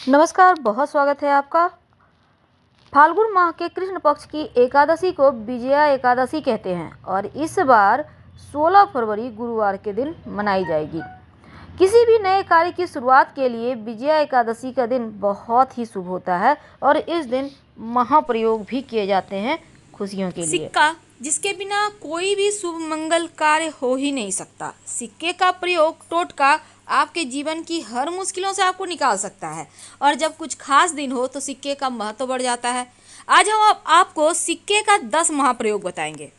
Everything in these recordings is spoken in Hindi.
नमस्कार, बहुत स्वागत है आपका। फाल्गुन माह के कृष्ण पक्ष की एकादशी को विजया एकादशी कहते हैं और इस बार 16 फरवरी गुरुवार के दिन मनाई जाएगी। किसी भी नए कार्य की शुरुआत के लिए विजया एकादशी का दिन बहुत ही शुभ होता है और इस दिन महाप्रयोग भी किए जाते हैं खुशियों के लिए। सिक्का जिसके बिना कोई भी शुभ मंगल कार्य हो ही नहीं सकता। सिक्के का प्रयोग टोटका आपके जीवन की हर मुश्किलों से आपको निकाल सकता है और जब कुछ खास दिन हो तो सिक्के का महत्व बढ़ जाता है। आज हम आपको सिक्के का 10 महाप्रयोग बताएंगे।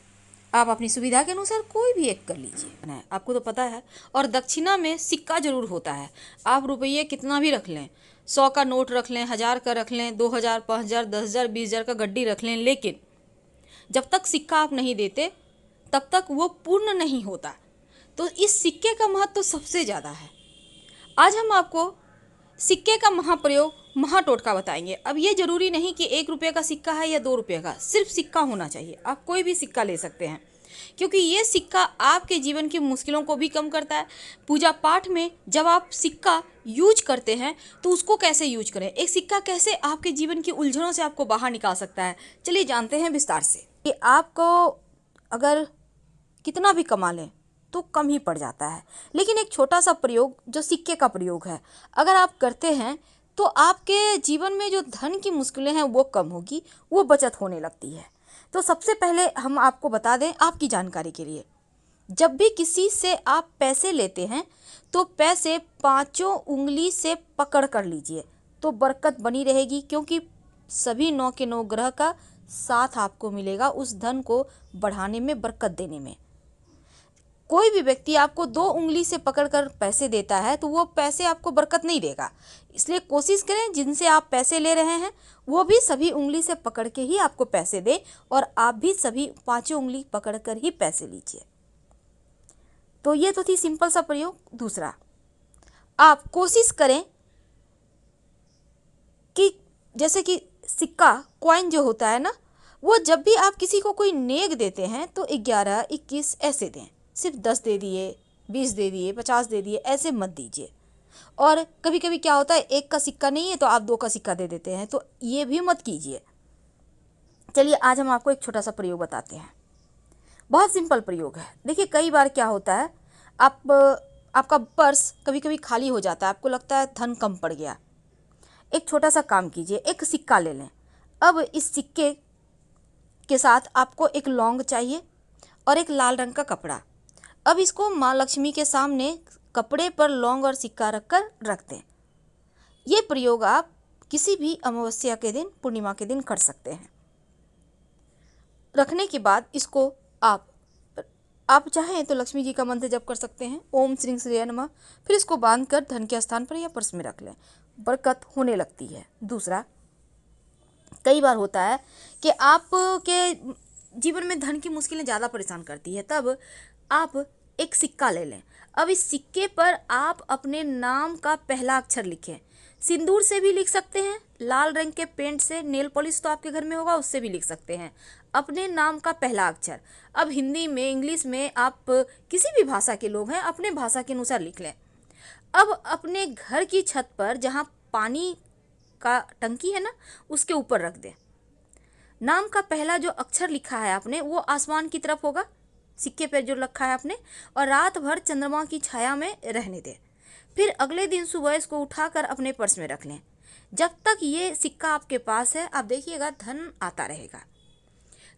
आप अपनी सुविधा के अनुसार कोई भी एक कर लीजिए, आपको तो पता है। और दक्षिणा में सिक्का जरूर होता है। आप रुपये कितना भी रख लें, 100 का नोट रख लें, 1000 का रख लें, 2000, 5000, 10,000, 20,000 का गड्डी रख लें, लेकिन जब तक सिक्का आप नहीं देते तब तक वो पूर्ण नहीं होता। तो इस सिक्के का महत्व तो सबसे ज़्यादा है। आज हम आपको सिक्के का महाप्रयोग महाटोटका बताएंगे। अब ये जरूरी नहीं कि 1 रुपये का सिक्का है या 2 रुपये का, सिर्फ सिक्का होना चाहिए। आप कोई भी सिक्का ले सकते हैं क्योंकि ये सिक्का आपके जीवन की मुश्किलों को भी कम करता है। पूजा पाठ में जब आप सिक्का यूज करते हैं तो उसको कैसे यूज करें, एक सिक्का कैसे आपके जीवन की उलझनों से आपको बाहर निकाल सकता है, चलिए जानते हैं विस्तार से। कि आपको अगर कितना भी कमा लें तो कम ही पड़ जाता है, लेकिन एक छोटा सा प्रयोग जो सिक्के का प्रयोग है अगर आप करते हैं तो आपके जीवन में जो धन की मुश्किलें हैं वो कम होगी, वो बचत होने लगती है। तो सबसे पहले हम आपको बता दें आपकी जानकारी के लिए, जब भी किसी से आप पैसे लेते हैं तो पैसे 5 उंगली से पकड़ कर लीजिए तो बरकत बनी रहेगी, क्योंकि सभी 9 के 9 ग्रह का साथ आपको मिलेगा उस धन को बढ़ाने में, बरकत देने में। कोई भी व्यक्ति आपको 2 उंगली से पकड़कर पैसे देता है तो वो पैसे आपको बरकत नहीं देगा। इसलिए कोशिश करें जिनसे आप पैसे ले रहे हैं वो भी सभी उंगली से पकड़ के ही आपको पैसे दें और आप भी सभी 5 उंगली पकड़कर ही पैसे लीजिए। तो ये तो थी सिंपल सा प्रयोग। दूसरा, आप कोशिश करें कि जैसे कि सिक्का कॉइन जो होता है ना, वो जब भी आप किसी को कोई नेक देते हैं तो 11, 21 ऐसे दें। सिर्फ 10 दे दिए, 20 दे दिए, 50 दे दिए, ऐसे मत दीजिए। और कभी कभी क्या होता है, 1 का सिक्का नहीं है तो आप 2 का सिक्का दे देते हैं, तो ये भी मत कीजिए। चलिए आज हम आपको एक छोटा सा प्रयोग बताते हैं। बहुत सिंपल प्रयोग है। देखिए कई बार क्या होता है, आपका पर्स कभी कभी खाली हो जाता है, आपको लगता है धन कम पड़ गया। एक छोटा सा काम कीजिए, एक सिक्का ले लें। अब इस सिक्के के साथ आपको एक लौंग चाहिए और एक लाल रंग का कपड़ा। अब इसको माँ लक्ष्मी के सामने कपड़े पर लौंग और सिक्का रखकर रख दें। ये प्रयोग आप किसी भी अमावस्या के दिन, पूर्णिमा के दिन कर सकते हैं। रखने के बाद इसको आप चाहें तो लक्ष्मी जी का मंत्र जप कर सकते हैं, ओम श्री श्रेय नमः। फिर इसको बांधकर धन के स्थान पर या पर्स में रख लें, बरकत होने लगती है। दूसरा, कई बार होता है कि आपके जीवन में धन की मुश्किलें ज़्यादा परेशान करती है, तब आप एक सिक्का ले लें। अब इस सिक्के पर आप अपने नाम का पहला अक्षर लिखें। सिंदूर से भी लिख सकते हैं, लाल रंग के पेंट से, नेल पॉलिश तो आपके घर में होगा उससे भी लिख सकते हैं अपने नाम का पहला अक्षर। अब हिंदी में, इंग्लिश में, आप किसी भी भाषा के लोग हैं अपने भाषा के अनुसार लिख लें। अब अपने घर की छत पर जहाँ पानी का टंकी है ना, उसके ऊपर रख दें। नाम का पहला जो अक्षर लिखा है आपने वो आसमान की तरफ होगा, सिक्के पर जो रखा है आपने, और रात भर चंद्रमा की छाया में रहने दें। फिर अगले दिन सुबह इसको उठाकर अपने पर्स में रख लें। जब तक ये सिक्का आपके पास है आप देखिएगा धन आता रहेगा।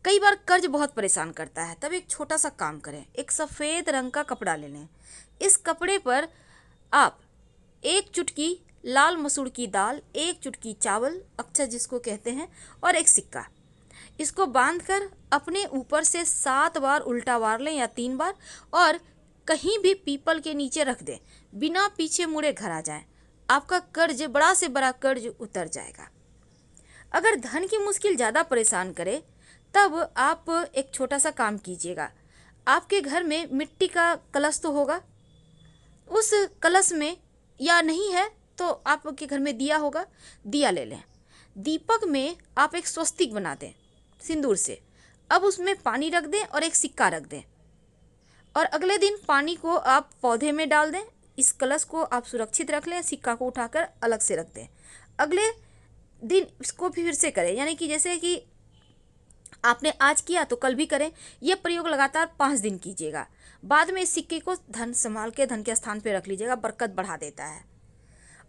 कई बार कर्ज बहुत परेशान करता है, तब एक छोटा सा काम करें, एक सफ़ेद रंग का कपड़ा ले लें। इस कपड़े पर आप 1 चुटकी लाल मसूर की दाल, 1 चुटकी चावल, अक्षर जिसको कहते हैं, और एक सिक्का, इसको बांधकर अपने ऊपर से 7 बार उल्टा वार लें या 3 बार, और कहीं भी पीपल के नीचे रख दें। बिना पीछे मुड़े घर आ जाएं, आपका कर्ज, बड़ा से बड़ा कर्ज उतर जाएगा। अगर धन की मुश्किल ज़्यादा परेशान करे तब आप एक छोटा सा काम कीजिएगा। आपके घर में मिट्टी का कलश तो होगा, उस कलश में, या नहीं है तो आपके घर में दिया होगा, दिया ले लें। दीपक में आप एक स्वस्तिक बना दें सिंदूर से। अब उसमें पानी रख दें और एक सिक्का रख दें, और अगले दिन पानी को आप पौधे में डाल दें। इस कलश को आप सुरक्षित रख लें, सिक्का को उठाकर अलग से रख दें। अगले दिन इसको भी फिर से करें, यानी कि जैसे कि आपने आज किया तो कल भी करें। यह प्रयोग लगातार 5 दिन कीजिएगा। बाद में इस सिक्के को धन संभाल के धन के स्थान पे रख लीजिएगा, बरकत बढ़ा देता है।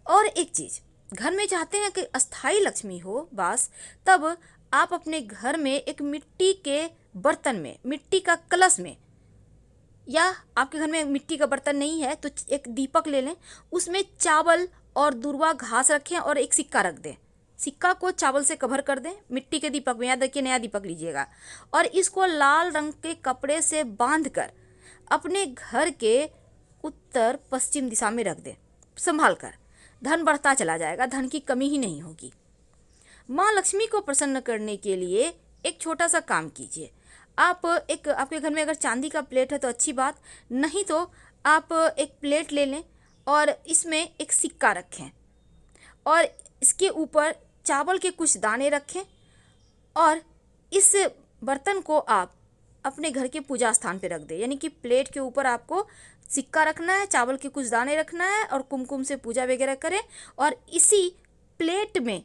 और एक चीज, घर में चाहते हैं कि अस्थाई लक्ष्मी हो वास, तब आप अपने घर में एक मिट्टी के बर्तन में, मिट्टी का कलश में, या आपके घर में मिट्टी का बर्तन नहीं है तो एक दीपक ले लें, उसमें चावल और दूर्वा घास रखें और एक सिक्का रख दें। सिक्का को चावल से कवर कर दें मिट्टी के दीपक में, याद रखिए नया दीपक लीजिएगा, और इसको लाल रंग के कपड़े से बांधकर अपने घर के उत्तर पश्चिम दिशा में रख दें संभाल कर। धन बढ़ता चला जाएगा, धन की कमी ही नहीं होगी। माँ लक्ष्मी को प्रसन्न करने के लिए एक छोटा सा काम कीजिए। आप आपके घर में अगर चांदी का प्लेट है तो अच्छी बात, नहीं तो आप एक प्लेट ले लें और इसमें एक सिक्का रखें और इसके ऊपर चावल के कुछ दाने रखें, और इस बर्तन को आप अपने घर के पूजा स्थान पे रख दें। यानी कि प्लेट के ऊपर आपको सिक्का रखना है, चावल के कुछ दाने रखना है और कुमकुम से पूजा वगैरह करें, और इसी प्लेट में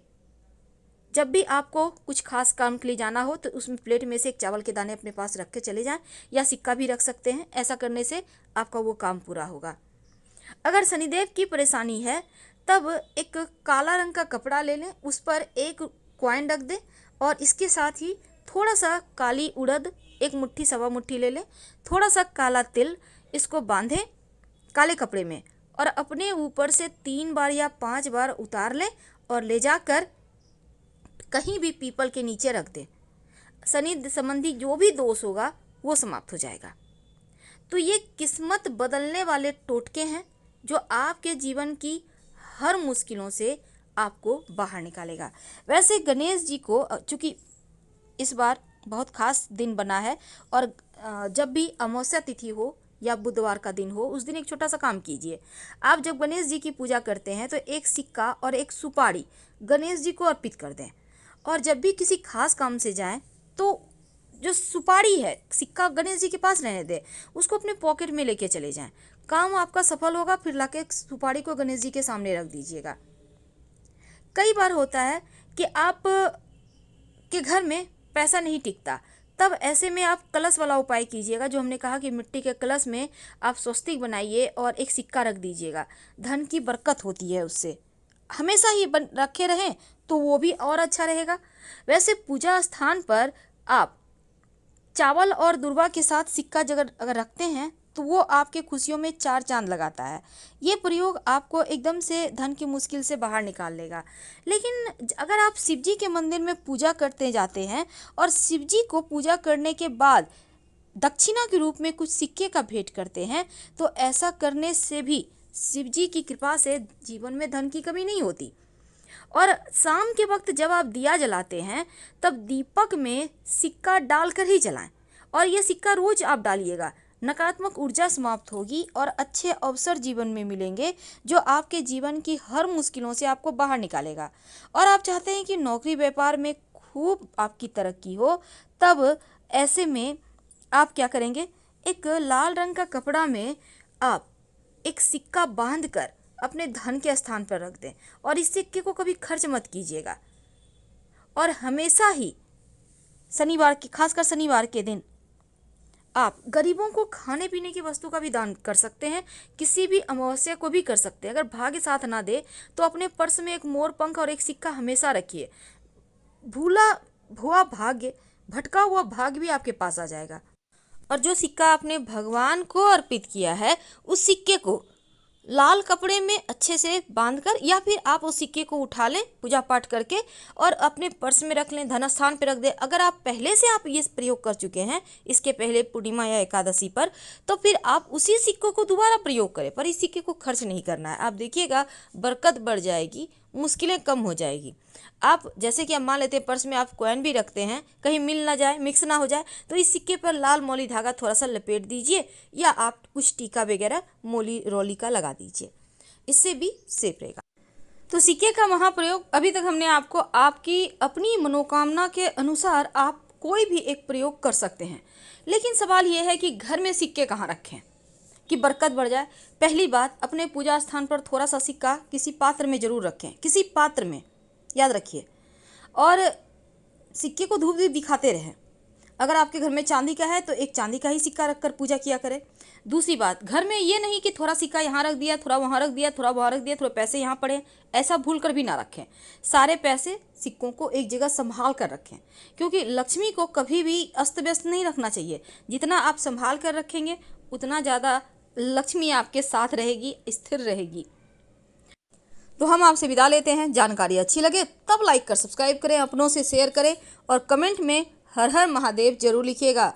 जब भी आपको कुछ खास काम के लिए जाना हो तो उसमें प्लेट में से एक चावल के दाने अपने पास रख के चले जाएं, या सिक्का भी रख सकते हैं। ऐसा करने से आपका वो काम पूरा होगा। अगर शनिदेव की परेशानी है तब एक काला रंग का कपड़ा ले लें, उस पर एक कॉइन रख दें और इसके साथ ही थोड़ा सा काली उड़द, एक मुट्ठी सवा मुट्ठी ले लें, थोड़ा सा काला तिल, इसको बांधें काले कपड़े में और अपने ऊपर से 3 बार या 5 बार उतार लें और ले जाकर कहीं भी पीपल के नीचे रख दें। शनि संबंधी जो भी दोष होगा वो समाप्त हो जाएगा। तो ये किस्मत बदलने वाले टोटके हैं जो आपके जीवन की हर मुश्किलों से आपको बाहर निकालेगा। वैसे गणेश जी को चूँकि इस बार बहुत खास दिन बना है, और जब भी अमावस्या तिथि हो या बुधवार का दिन हो उस दिन एक छोटा सा काम कीजिए। आप जब गणेश जी की पूजा करते हैं तो एक सिक्का और एक सुपारी गणेश जी को अर्पित कर दें, और जब भी किसी खास काम से जाएं तो जो सुपारी है, सिक्का गणेश जी के पास रहने दें, उसको अपने पॉकेट में लेके चले जाएं। काम आपका सफल होगा, फिर लाके सुपारी को गणेश जी के सामने रख दीजिएगा। कई बार होता है कि आप के घर में पैसा नहीं टिकता, तब ऐसे में आप कलश वाला उपाय कीजिएगा, जो हमने कहा कि मिट्टी के कलश में आप स्वस्तिक बनाइए और एक सिक्का रख दीजिएगा। धन की बरकत होती है उससे, हमेशा ही रखे रहें तो वो भी और अच्छा रहेगा। वैसे पूजा स्थान पर आप चावल और दूर्वा के साथ सिक्का अगर रखते हैं तो वो आपके खुशियों में 4 चांद लगाता है। ये प्रयोग आपको एकदम से धन की मुश्किल से बाहर निकाल लेगा। लेकिन अगर आप शिव जी के मंदिर में पूजा करते जाते हैं और शिव जी को पूजा करने के बाद दक्षिणा के रूप में कुछ सिक्के का भेंट करते हैं, तो ऐसा करने से भी शिव जी की कृपा से जीवन में धन की कमी नहीं होती। और शाम के वक्त जब आप दिया जलाते हैं तब दीपक में सिक्का डालकर ही जलाएं, और ये सिक्का रोज आप डालिएगा। नकारात्मक ऊर्जा समाप्त होगी और अच्छे अवसर जीवन में मिलेंगे, जो आपके जीवन की हर मुश्किलों से आपको बाहर निकालेगा। और आप चाहते हैं कि नौकरी व्यापार में खूब आपकी तरक्की हो, तब ऐसे में आप क्या करेंगे, एक लाल रंग का कपड़ा में आप एक सिक्का बांधकर अपने धन के स्थान पर रख दें, और इस सिक्के को कभी खर्च मत कीजिएगा। और हमेशा ही शनिवार के, खासकर शनिवार के दिन आप गरीबों को खाने पीने की वस्तु का भी दान कर सकते हैं। किसी भी अमावस्या को भी कर सकते हैं। अगर भाग्य साथ ना दे तो अपने पर्स में एक मोर पंख और एक सिक्का हमेशा रखिए। भूला हुआ भाग्य, भटका हुआ भाग्य भी आपके पास आ जाएगा। और जो सिक्का आपने भगवान को अर्पित किया है, उस सिक्के को लाल कपड़े में अच्छे से बांधकर, या फिर आप उस सिक्के को उठा लें पूजा पाठ करके और अपने पर्स में रख लें, धन स्थान पर रख दें। अगर आप पहले से आप ये प्रयोग कर चुके हैं इसके पहले पूर्णिमा या एकादशी पर, तो फिर आप उसी सिक्कों को दोबारा प्रयोग करें, पर इस सिक्के को खर्च नहीं करना है। आप देखिएगा बरकत बढ़ जाएगी, मुश्किलें कम हो जाएगी। आप जैसे कि आप मान लेते हैं पर्स में आप कॉइन भी रखते हैं, कहीं मिल ना जाए, मिक्स ना हो जाए, तो इस सिक्के पर लाल मौली धागा थोड़ा सा लपेट दीजिए, या आप कुछ टीका वगैरह मोली रोली का लगा दीजिए, इससे भी सेफ रहेगा। तो सिक्के का महाप्रयोग अभी तक हमने आपको आपकी अपनी मनोकामना के अनुसार आप कोई भी एक प्रयोग कर सकते हैं। लेकिन सवाल यह है कि घर में सिक्के कहाँ रखें कि बरकत बढ़ जाए। पहली बात, अपने पूजा स्थान पर थोड़ा सा सिक्का किसी पात्र में जरूर रखें, किसी पात्र में, याद रखिए। और सिक्के को धूप दीप दिखाते रहें। अगर आपके घर में चांदी का है तो एक चांदी का ही सिक्का रखकर पूजा किया करें। दूसरी बात, घर में ये नहीं कि थोड़ा सिक्का यहाँ रख दिया, थोड़ा वहाँ रख दिया, थोड़ा वहाँ रख दिया, थोड़े पैसे यहाँ पड़े, ऐसा भूल कर भी ना रखें। सारे पैसे सिक्कों को एक जगह संभाल कर रखें, क्योंकि लक्ष्मी को कभी भी अस्त व्यस्त नहीं रखना चाहिए। जितना आप संभाल कर रखेंगे उतना ज़्यादा लक्ष्मी आपके साथ रहेगी, स्थिर रहेगी। तो हम आपसे विदा लेते हैं। जानकारी अच्छी लगे तब लाइक कर सब्सक्राइब करें, अपनों से शेयर करें और कमेंट में हर हर महादेव जरूर लिखिएगा।